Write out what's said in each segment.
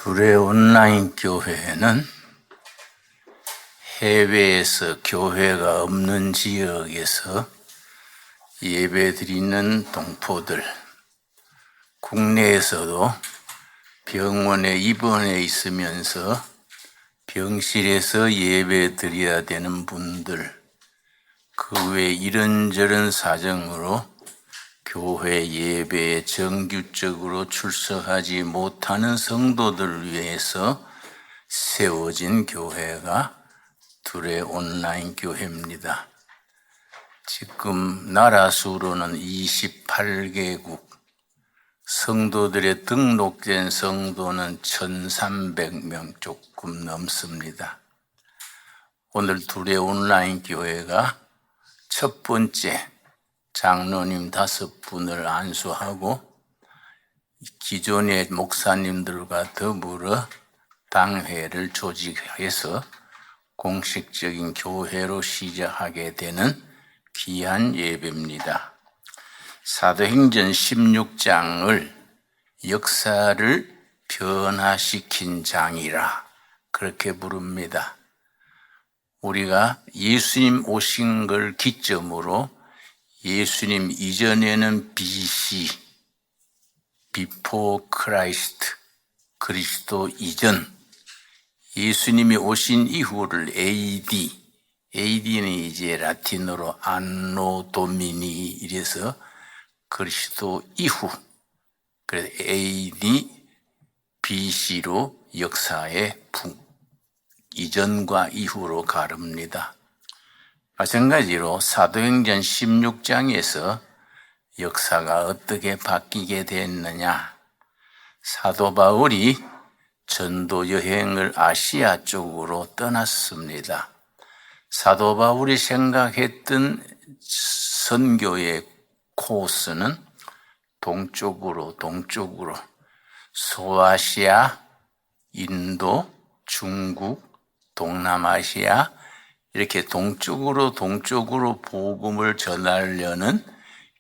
둘의 온라인 교회는 해외에서 교회가 없는 지역에서 예배드리는 동포들, 국내에서도 병원에 입원해 있으면서 병실에서 예배드려야 되는 분들, 그 외 이런저런 사정으로 교회 예배에 정규적으로 출석하지 못하는 성도들을 위해서 세워진 교회가 둘의 온라인 교회입니다. 지금 나라 수로는 28개국, 성도들의 등록된 성도는 1,300명 조금 넘습니다. 오늘 둘의 온라인 교회가 첫 번째 장로님 5분을 안수하고 기존의 목사님들과 더불어 당회를 조직해서 공식적인 교회로 시작하게 되는 귀한 예배입니다. 사도행전 16장을 역사를 변화시킨 장이라 그렇게 부릅니다. 우리가 예수님 오신 걸 기점으로 예수님 이전에는 BC, Before Christ, 그리스도 이전, 예수님이 오신 이후를 AD, AD는 이제 라틴어로 안노 도미니 이래서 그리스도 이후, 그래서 AD, BC로 역사의 이전과 이후로 가릅니다. 마찬가지로 사도행전 16장에서 역사가 어떻게 바뀌게 됐느냐. 사도 바울이 전도 여행을 아시아 쪽으로 떠났습니다. 사도 바울이 생각했던 선교의 코스는 동쪽으로 소아시아, 인도, 중국, 동남아시아 이렇게 동쪽으로 복음을 전하려는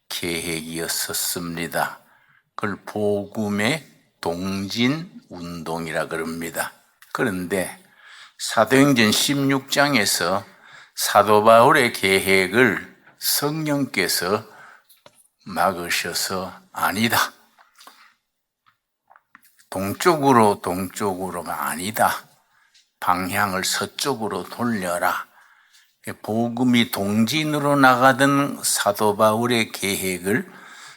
계획이었었습니다. 그걸 복음의 동진운동이라 그럽니다. 그런데 사도행전 16장에서 사도 바울의 계획을 성령께서 막으셔서 아니다. 동쪽으로가 아니다. 방향을 서쪽으로 돌려라. 복음이 동진으로 나가던 사도 바울의 계획을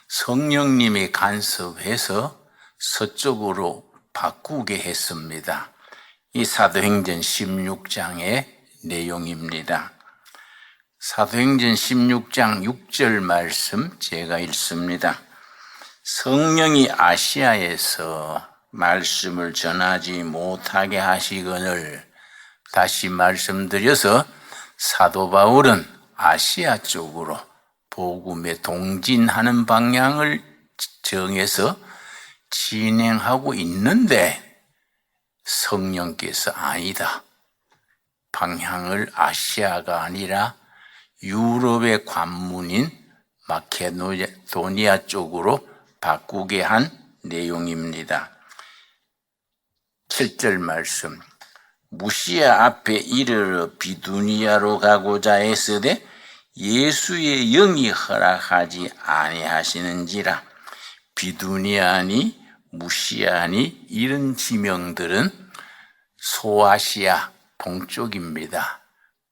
성령님이 간섭해서 서쪽으로 바꾸게 했습니다. 이 사도행전 16장의 내용입니다. 사도행전 16장 6절 말씀 제가 읽습니다. 성령이 아시아에서 말씀을 전하지 못하게 하시거늘, 다시 말씀드려서 사도 바울은 아시아 쪽으로 복음에 동진하는 방향을 정해서 진행하고 있는데 성령께서 아니다. 방향을 아시아가 아니라 유럽의 관문인 마케도니아 쪽으로 바꾸게 한 내용입니다. 7절 말씀. 무시아 앞에 이르러 비두니아로 가고자 했으되 예수의 영이 허락하지 아니하시는지라. 비두니아니 무시아니 이런 지명들은 소아시아 동쪽입니다.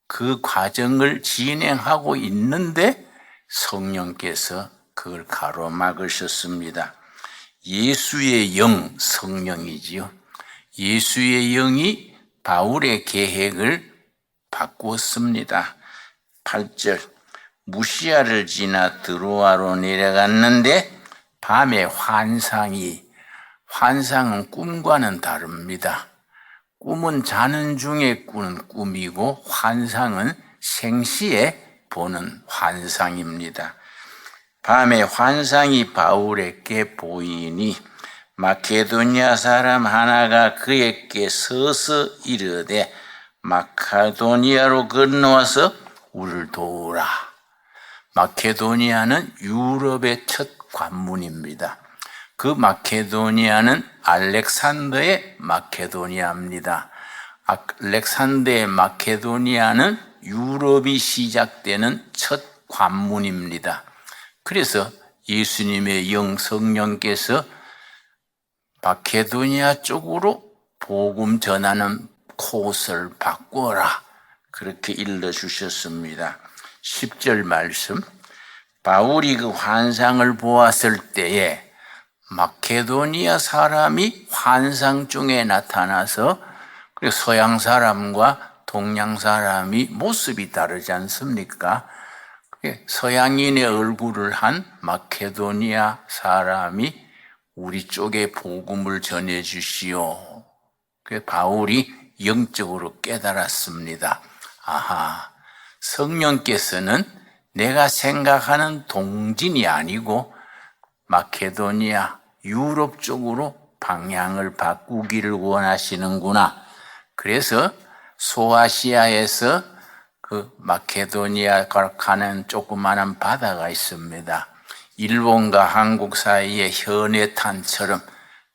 그 과정을 진행하고 있는데 성령께서 그걸 가로막으셨습니다. 예수의 영, 성령이지요. 예수의 영이 바울의 계획을 바꾸었습니다. 8절. 무시아를 지나 드로아로 내려갔는데 밤에 환상은 꿈과는 다릅니다. 꿈은 자는 중에 꾸는 꿈이고 환상은 생시에 보는 환상입니다. 밤에 환상이 바울에게 보이니 마케도니아 사람 하나가 그에게 서서 이르되 마케도니아로 건너와서 우리를 도우라. 마케도니아는 유럽의 첫 관문입니다. 그 마케도니아는 알렉산더의 마케도니아입니다. 알렉산더의 마케도니아는 유럽이 시작되는 첫 관문입니다. 그래서 예수님의 성령께서 마케도니아 쪽으로 복음 전하는 코스를 바꾸어라, 그렇게 일러주셨습니다. 10절 말씀, 바울이 그 환상을 보았을 때에 마케도니아 사람이 환상 중에 나타나서, 그리고 서양 사람과 동양 사람이 모습이 다르지 않습니까? 서양인의 얼굴을 한 마케도니아 사람이 우리 쪽에 복음을 전해 주시오. 바울이 영적으로 깨달았습니다. 아하, 성령께서는 내가 생각하는 동진이 아니고 마케도니아, 유럽 쪽으로 방향을 바꾸기를 원하시는구나. 그래서 소아시아에서 그 마케도니아 가는 조그마한 바다가 있습니다. 일본과 한국 사이에 현해탄처럼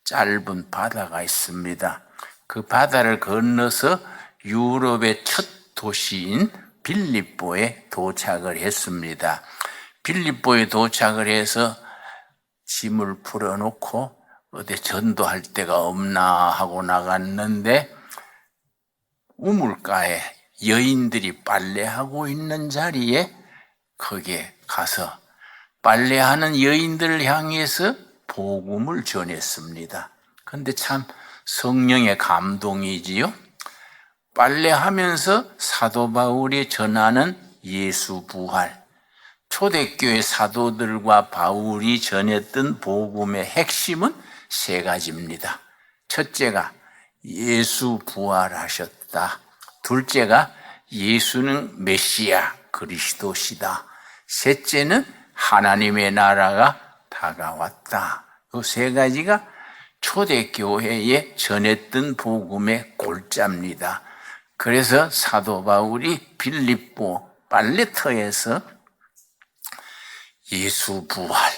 짧은 바다가 있습니다. 그 바다를 건너서 유럽의 첫 도시인 빌립보에 도착을 했습니다. 빌립보에 도착을 해서 짐을 풀어놓고 어디 전도할 데가 없나 하고 나갔는데, 우물가에 여인들이 빨래하고 있는 자리에 거기에 가서 빨래하는 여인들을 향해서 복음을 전했습니다. 그런데 참 성령의 감동이지요. 빨래하면서 사도 바울이 전하는 예수 부활, 초대교회 사도들과 바울이 전했던 복음의 핵심은 세 가지입니다. 첫째가 예수 부활하셨다. 둘째가 예수는 메시아 그리스도시다. 셋째는 하나님의 나라가 다가왔다. 그 세 가지가 초대교회에 전했던 복음의 골자입니다. 그래서 사도 바울이 빌립보 빨래터에서 예수 부활,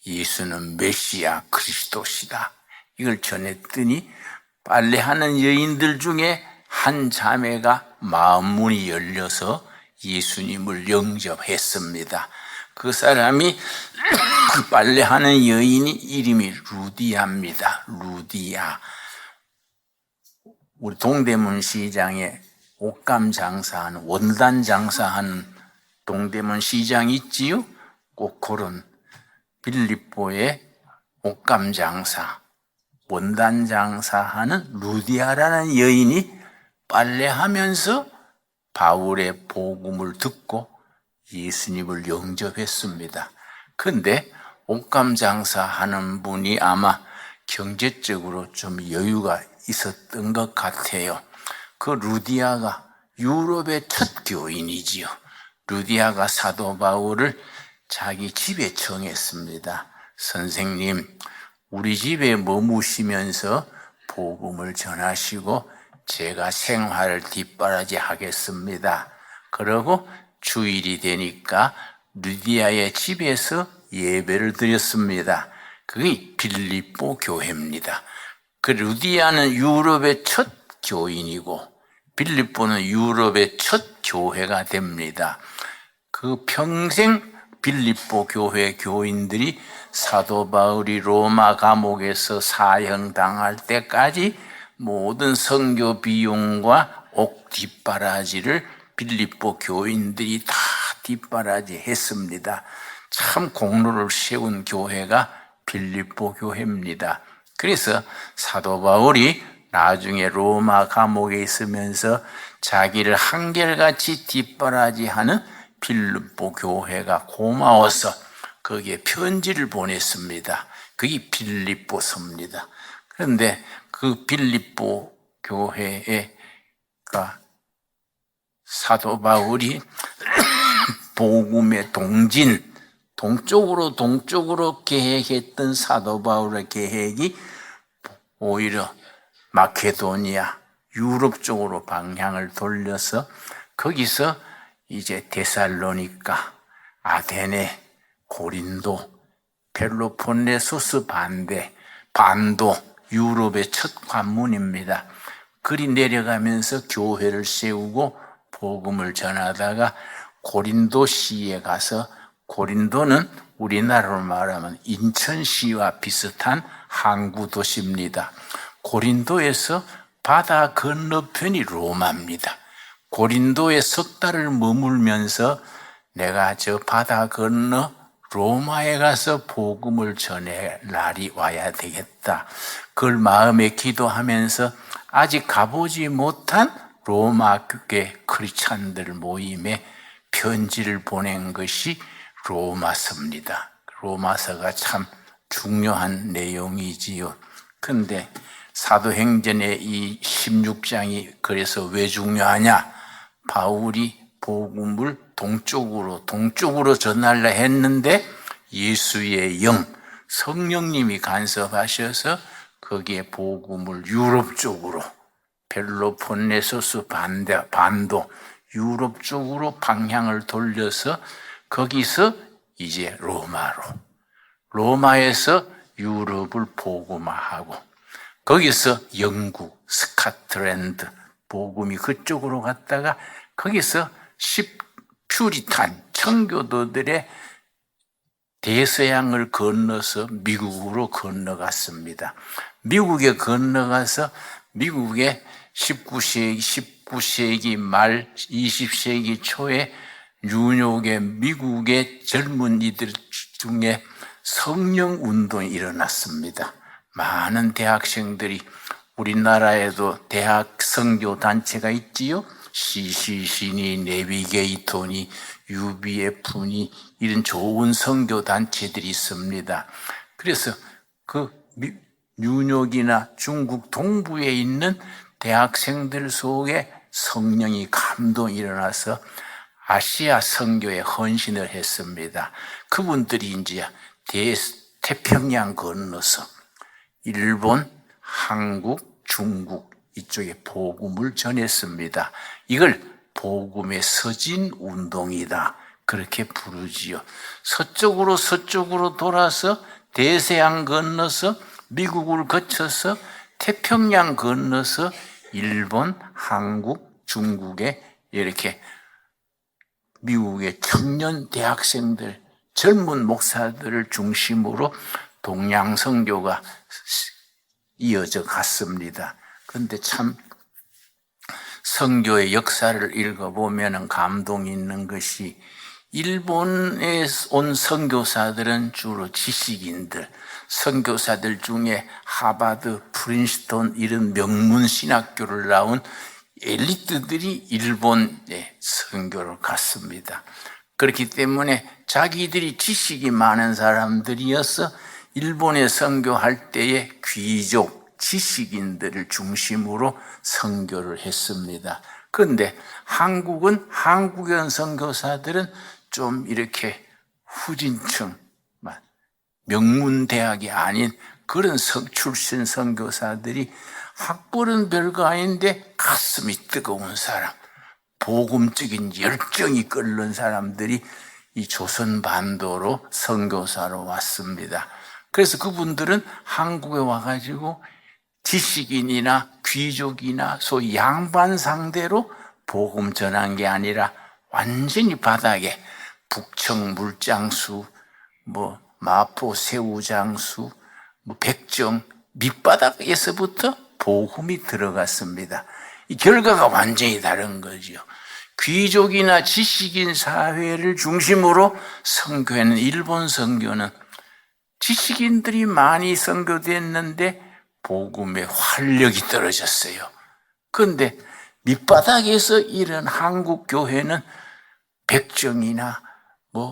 예수는 메시아 그리스도시다, 이걸 전했더니 빨래하는 여인들 중에 한 자매가 마음문이 열려서 예수님을 영접했습니다. 그 사람이 빨래하는 여인이 이름이 루디아입니다. 루디아. 우리 동대문 시장에 옷감 장사하는, 원단 장사하는 동대문 시장 있지요? 꼭 그런 빌립보의 옷감 장사, 원단 장사하는 루디아라는 여인이 빨래하면서 바울의 복음을 듣고 예수님을 영접했습니다. 그런데 옷감 장사하는 분이 아마 경제적으로 좀 여유가 있었던 것 같아요. 그 루디아가 유럽의 첫 교인이지요. 루디아가 사도 바울을 자기 집에 청했습니다. 선생님, 우리 집에 머무시면서 복음을 전하시고 제가 생활을 뒷바라지 하겠습니다. 그러고 주일이 되니까 루디아의 집에서 예배를 드렸습니다. 그게 빌립보 교회입니다. 그 루디아는 유럽의 첫 교인이고 빌립보는 유럽의 첫 교회가 됩니다. 그 평생 빌립보 교회 교인들이 사도 바울이 로마 감옥에서 사형당할 때까지 모든 선교 비용과 옥 뒷바라지를 빌립보 교인들이 다 뒷바라지 했습니다. 참 공로를 세운 교회가 빌립보 교회입니다. 그래서 사도 바울이 나중에 로마 감옥에 있으면서 자기를 한결같이 뒷바라지하는 빌립보 교회가 고마워서 거기에 편지를 보냈습니다. 그게 빌립보서입니다. 그런데 그 빌립보 교회가 사도 바울이 복음의 동진, 동쪽으로 계획했던 사도 바울의 계획이 오히려 마케도니아, 유럽 쪽으로 방향을 돌려서 거기서 이제 데살로니가, 아테네, 고린도, 펠로폰네소스 반도 유럽의 첫 관문입니다. 그리 내려가면서 교회를 세우고 복음을 전하다가 고린도시에 가서, 고린도는 우리나라로 말하면 인천시와 비슷한 항구 도시입니다. 고린도에서 바다 건너편이 로마입니다. 고린도에 석 달을 머물면서 내가 저 바다 건너 로마에 가서 복음을 전할 날이 와야 되겠다. 그걸 마음에 기도하면서 아직 가보지 못한 로마 교회 크리스찬들 모임에 편지를 보낸 것이 로마서입니다. 로마서가 참 중요한 내용이지요. 근데 사도행전의 이 16장이 그래서 왜 중요하냐? 바울이 복음을 동쪽으로 전하려 했는데 예수의 영, 성령님이 간섭하셔서 거기에 복음을 유럽 쪽으로, 펠로폰네소스 반도 유럽 쪽으로 방향을 돌려서 거기서 이제 로마에서 유럽을 복음화하고, 거기서 영국, 스코틀랜드 복음이 그쪽으로 갔다가 거기서 퓨리탄 청교도들의 대서양을 건너서 미국으로 건너갔습니다. 미국에 건너가서 미국의 19세기 말 20세기 초에 뉴욕의 미국의 젊은이들 중에 성령운동이 일어났습니다. 많은 대학생들이, 우리나라에도 대학 선교단체가 있지요. CCC니, 내비게이터니, UBF니 이런 좋은 선교단체들이 있습니다. 그래서 그 뉴욕이나 중국 동부에 있는 대학생들 속에 성령이 감동이 일어나서 아시아 선교에 헌신을 했습니다. 그분들이 이제 태평양 건너서 일본, 한국, 중국 이쪽에 복음을 전했습니다. 이걸 복음의 서진 운동이다, 그렇게 부르지요. 서쪽으로 돌아서 대서양 건너서 미국을 거쳐서 태평양 건너서 일본, 한국, 중국에 이렇게 미국의 청년 대학생들, 젊은 목사들을 중심으로 동양 선교가 이어져 갔습니다. 그런데 참 선교의 역사를 읽어보면 감동이 있는 것이, 일본에 온 선교사들은 주로 지식인들, 선교사들 중에 하버드, 프린스턴 이런 명문 신학교를 나온 엘리트들이 일본에 선교를 갔습니다. 그렇기 때문에 자기들이 지식이 많은 사람들이어서 일본에 선교할 때에 귀족, 지식인들을 중심으로 선교를 했습니다. 그런데 한국은, 한국에 온 선교사들은 좀 이렇게 후진층, 명문대학이 아닌 그런 출신 선교사들이, 학벌은 별거 아닌데 가슴이 뜨거운 사람, 복음적인 열정이 끓는 사람들이 이 조선 반도로 선교사로 왔습니다. 그래서 그분들은 한국에 와가지고 지식인이나 귀족이나 소위 양반 상대로 복음 전한 게 아니라 완전히 바닥에 북청 물장수, 마포 새우장수, 백정 밑바닥에서부터 복음이 들어갔습니다. 이 결과가 완전히 다른 거죠. 귀족이나 지식인 사회를 중심으로 선교하는 일본 선교는 지식인들이 많이 선교됐는데 복음의 활력이 떨어졌어요. 그런데 밑바닥에서 이런 한국 교회는 백정이나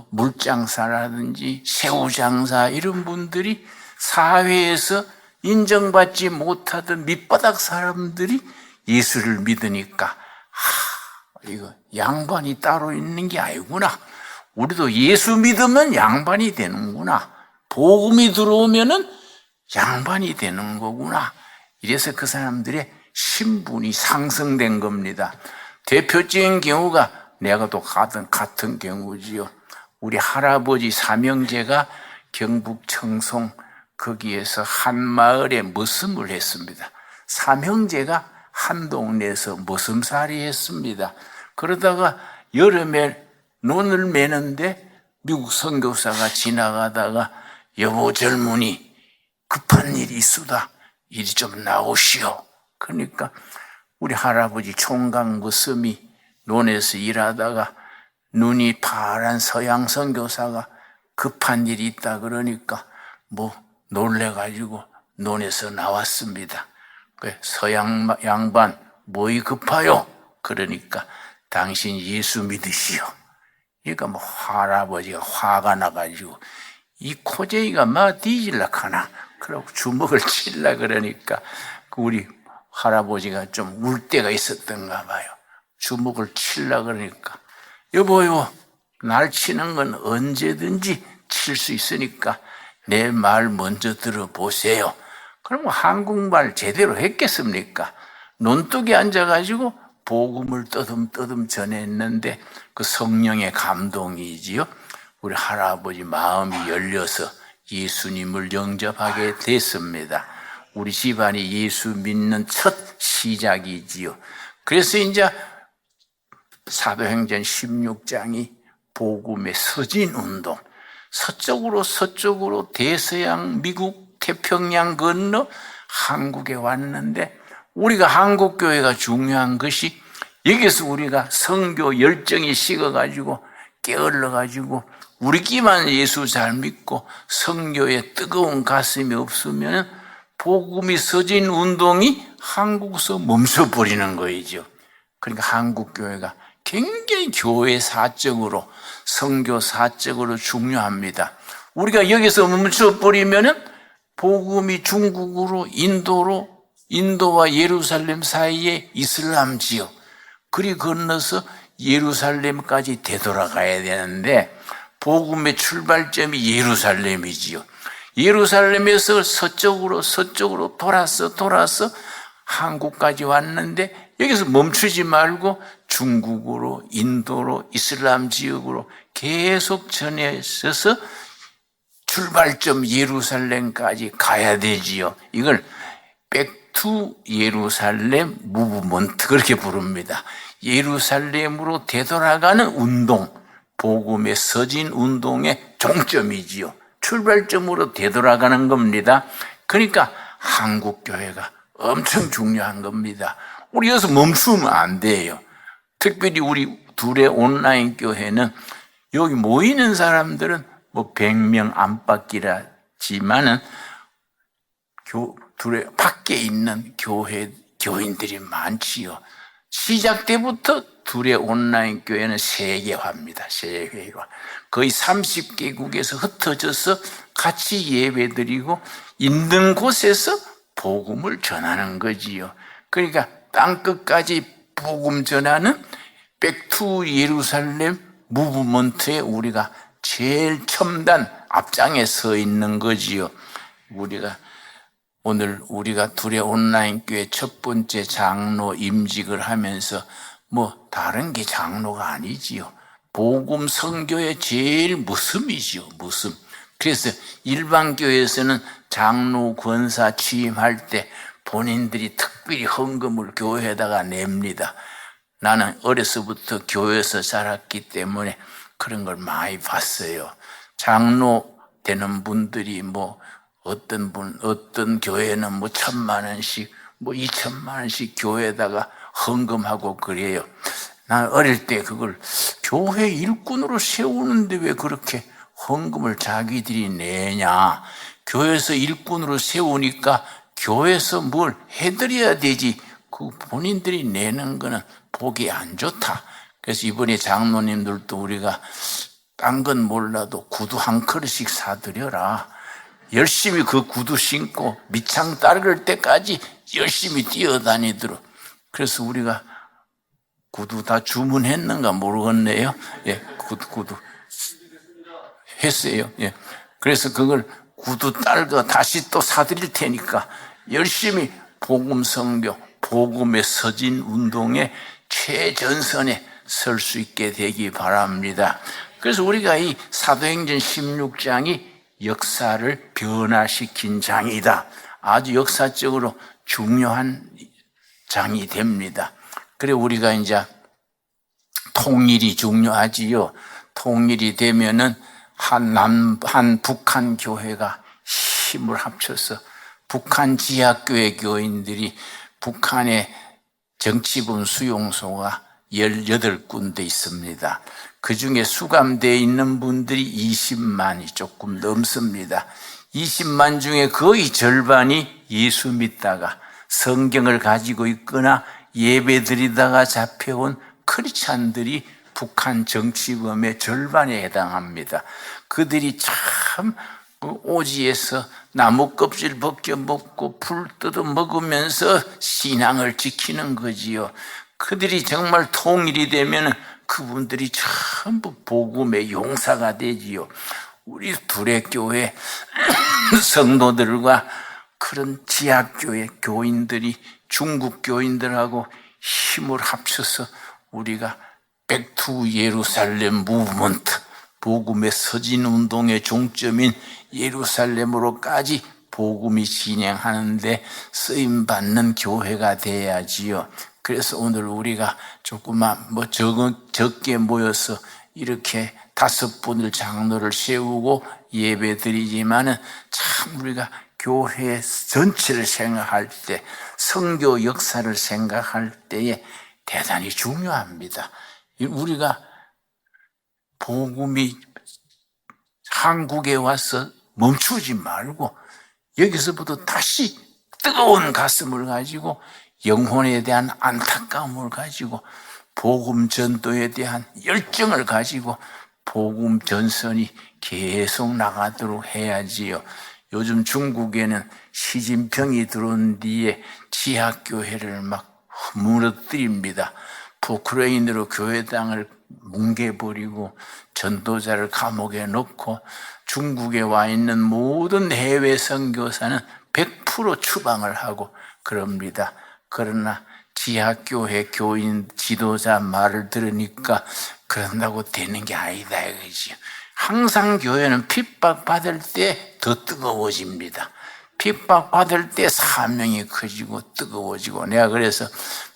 물장사라든지 새우장사 이런 분들이 사회에서 인정받지 못하던 밑바닥 사람들이 예수를 믿으니까 이거 양반이 따로 있는 게 아니구나. 우리도 예수 믿으면 양반이 되는구나. 복음이 들어오면은 양반이 되는 거구나. 이래서 그 사람들의 신분이 상승된 겁니다. 대표적인 경우가 내가 또 같은 경우지요. 우리 할아버지 삼형제가 경북 청송 거기에서 한 마을에 머슴을 했습니다. 삼형제가 한 동네에서 머슴살이 했습니다. 그러다가 여름에 논을 매는데 미국 선교사가 지나가다가 여보 젊은이 급한 일이 있수다. 이리 좀 나오시오. 그러니까 우리 할아버지 총각 머슴이 논에서 일하다가 눈이 파란 서양 선교사가 급한 일이 있다 그러니까 뭐 놀래가지고 논에서 나왔습니다. 서양 양반 뭐이 급하요? 그러니까 당신 예수 믿으시오. 그러니까 뭐 할아버지가 화가 나가지고 이 코제이가 막 뒤질라 하나 그러고 주먹을 칠라 그러니까 우리 할아버지가 좀 울 때가 있었던가 봐요. 주먹을 칠라 그러니까 여보요 날 치는 건 언제든지 칠 수 있으니까 내 말 먼저 들어보세요. 그럼 한국말 제대로 했겠습니까? 논둑에 앉아가지고 복음을 떠듬떠듬 전했는데 그 성령의 감동이지요. 우리 할아버지 마음이 열려서 예수님을 영접하게 됐습니다. 우리 집안이 예수 믿는 첫 시작이지요. 그래서 이제 사도행전 16장이 복음의 서진운동, 서쪽으로 대서양 미국 태평양 건너 한국에 왔는데 우리가 한국교회가 중요한 것이 여기서 우리가 선교 열정이 식어가지고 게을러가지고 우리끼만 예수 잘 믿고 선교에 뜨거운 가슴이 없으면 복음이 서진 운동이 한국에서 멈춰버리는 거이죠. 그러니까 한국교회가 굉장히 교회 사적으로 선교 사적으로 중요합니다. 우리가 여기서 멈춰버리면 복음이 중국으로 인도와 예루살렘 사이에 이슬람 지역 그리 건너서 예루살렘까지 되돌아가야 되는데 복음의 출발점이 예루살렘이지요. 예루살렘에서 서쪽으로 돌아서 한국까지 왔는데 여기서 멈추지 말고 중국으로 인도로 이슬람 지역으로 계속 전해져서 출발점 예루살렘까지 가야 되지요. 이걸 백투 예루살렘 무브먼트 그렇게 부릅니다. 예루살렘으로 되돌아가는 운동, 복음의 서진 운동의 종점이지요. 출발점으로 되돌아가는 겁니다. 그러니까 한국교회가 엄청 중요한 겁니다. 우리 여기서 멈추면 안 돼요. 특별히 우리 둘의 온라인 교회는 여기 모이는 사람들은 뭐 100명 안팎이라지만은 둘의 밖에 있는 교인들이 많지요. 시작 때부터 둘의 온라인 교회는 세계화입니다. 세계화. 거의 30개국에서 흩어져서 같이 예배드리고 있는 곳에서 복음을 전하는 거지요. 그러니까 땅끝까지 복음 전하는 백투 예루살렘 무브먼트에 우리가 제일 첨단 앞장에 서 있는 거지요. 오늘 우리가 둘의 온라인 교회 첫 번째 장로 임직을 하면서 뭐 다른 게 장로가 아니지요. 복음 선교의 제일 무슴이지요. 무슴. 그래서 일반 교회에서는 장로 권사 취임할 때 본인들이 특별히 헌금을 교회에다가 냅니다. 나는 어려서부터 교회에서 자랐기 때문에 그런 걸 많이 봤어요. 장로 되는 분들이 뭐 어떤 교회는 뭐 1,000만 원씩, 뭐 2,000만 원씩 교회에다가 헌금하고 그래요. 난 어릴 때 그걸 교회 일꾼으로 세우는데 왜 그렇게 헌금을 자기들이 내냐. 교회에서 일꾼으로 세우니까 교회에서 뭘 해드려야 되지. 그 본인들이 내는 거는 보기 안 좋다. 그래서 이번에 장로님들도 우리가 딴 건 몰라도 구두 한 그릇씩 사드려라. 열심히 그 구두 신고 밑창 따를 때까지 열심히 뛰어다니도록. 그래서 우리가 구두 다 주문했는가 모르겠네요. 예, 구두 했어요. 예. 그래서 그걸 구두 딸거 다시 또 사드릴 테니까 열심히 복음 선교, 복음의 서진 운동의 최전선에 설 수 있게 되기 바랍니다. 그래서 우리가 이 사도행전 16장이 역사를 변화시킨 장이다. 아주 역사적으로 중요한 장이 됩니다. 그래 우리가 이제 통일이 중요하지요. 통일이 되면은 한 북한 교회가 힘을 합쳐서 북한 지하교회 교인들이 북한의 정치범 수용소가 18군데 있습니다. 그 중에 수감되어 있는 분들이 20만이 조금 넘습니다. 20만 중에 거의 절반이 예수 믿다가 성경을 가지고 있거나 예배 드리다가 잡혀온 크리스찬들이 북한 정치범의 절반에 해당합니다. 그들이 참 오지에서 나무 껍질 벗겨 먹고 풀 뜯어 먹으면서 신앙을 지키는 거지요. 그들이 정말 통일이 되면 그분들이 전부 복음의 용사가 되지요. 우리 둘의 교회 성도들과 그런 지하교회 교인들이 중국 교인들하고 힘을 합쳐서 우리가 백투 예루살렘 무브먼트, 복음의 서진 운동의 종점인 예루살렘으로까지 복음이 진행하는데 쓰임받는 교회가 돼야지요. 그래서 오늘 우리가 조금만 적게 모여서 이렇게 5분을 장로를 세우고 예배 드리지만은 참 우리가 교회 전체를 생각할 때, 선교 역사를 생각할 때에 대단히 중요합니다. 우리가 복음이 한국에 와서 멈추지 말고 여기서부터 다시 뜨거운 가슴을 가지고 영혼에 대한 안타까움을 가지고 복음 전도에 대한 열정을 가지고 복음 전선이 계속 나가도록 해야지요. 요즘 중국에는 시진핑이 들어온 뒤에 지하교회를 막 무너뜨립니다. 포크레인으로 교회당을 뭉개버리고 전도자를 감옥에 넣고 중국에 와 있는 모든 해외 선교사는 100% 추방을 하고 그럽니다. 그러나 지하교회 교인 지도자 말을 들으니까 그런다고 되는 게 아니다 이거지요. 항상 교회는 핍박받을 때 더 뜨거워집니다. 핍박받을 때 사명이 커지고 뜨거워지고, 내가 그래서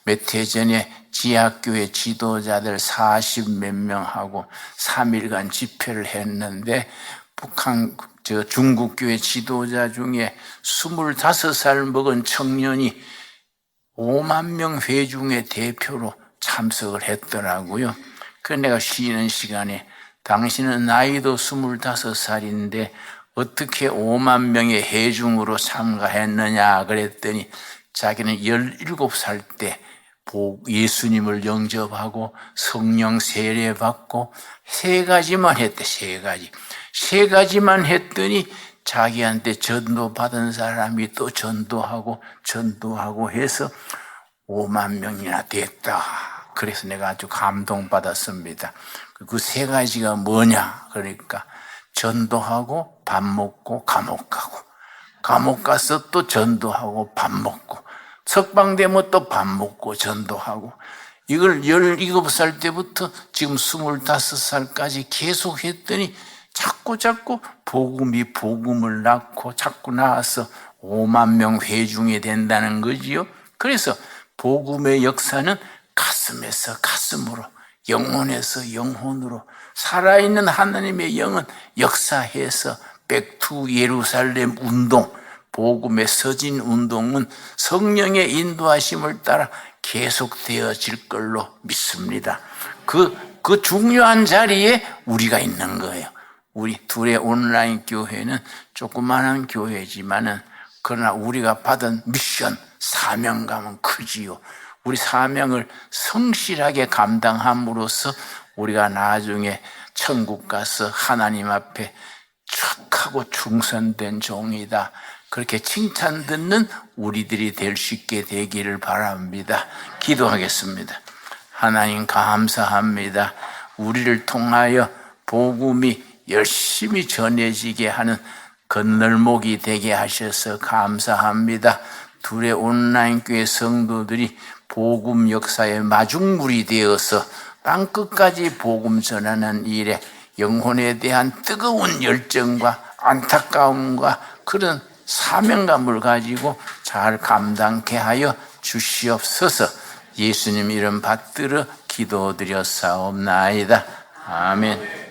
몇 해 전에 지하교회 지도자들 40몇 명하고 3일간 집회를 했는데 중국교회 지도자 중에 25살 먹은 청년이 5만 명 회중의 대표로 참석을 했더라고요. 그래서 내가 쉬는 시간에 당신은 나이도 25살인데 어떻게 5만 명의 회중으로 참가했느냐 그랬더니 자기는 17살 때 예수님을 영접하고 성령 세례받고 3가지만 했대. 3가지. 3가지만 했더니 자기한테 전도받은 사람이 또 전도하고 해서 5만 명이나 됐다. 그래서 내가 아주 감동받았습니다. 그 3가지가 뭐냐? 그러니까 전도하고 밥 먹고 감옥 가고, 감옥 가서 또 전도하고 밥 먹고, 석방되면 또 밥 먹고 전도하고, 이걸 17살 때부터 지금 25살까지 계속 했더니 자꾸 복음이 복음을 낳고 자꾸 나와서 5만 명 회중이 된다는 거지요. 그래서 복음의 역사는 가슴에서 가슴으로, 영혼에서 영혼으로, 살아있는 하나님의 영은 역사해서 백투 예루살렘 운동, 복음의 서진 운동은 성령의 인도하심을 따라 계속되어질 걸로 믿습니다. 그 중요한 자리에 우리가 있는 거예요. 우리 둘의 온라인 교회는 조그마한 교회지만은 그러나 우리가 받은 미션, 사명감은 크지요. 우리 사명을 성실하게 감당함으로써 우리가 나중에 천국 가서 하나님 앞에 착하고 충성된 종이다, 그렇게 칭찬 듣는 우리들이 될 수 있게 되기를 바랍니다. 기도하겠습니다. 하나님 감사합니다. 우리를 통하여 복음이 열심히 전해지게 하는 건널목이 되게 하셔서 감사합니다. 둘의 온라인 교회 성도들이 복음 역사의 마중물이 되어서 땅끝까지 복음 전하는 일에 영혼에 대한 뜨거운 열정과 안타까움과 그런 사명감을 가지고 잘 감당케 하여 주시옵소서. 예수님 이름 받들어 기도드렸사옵나이다. 아멘.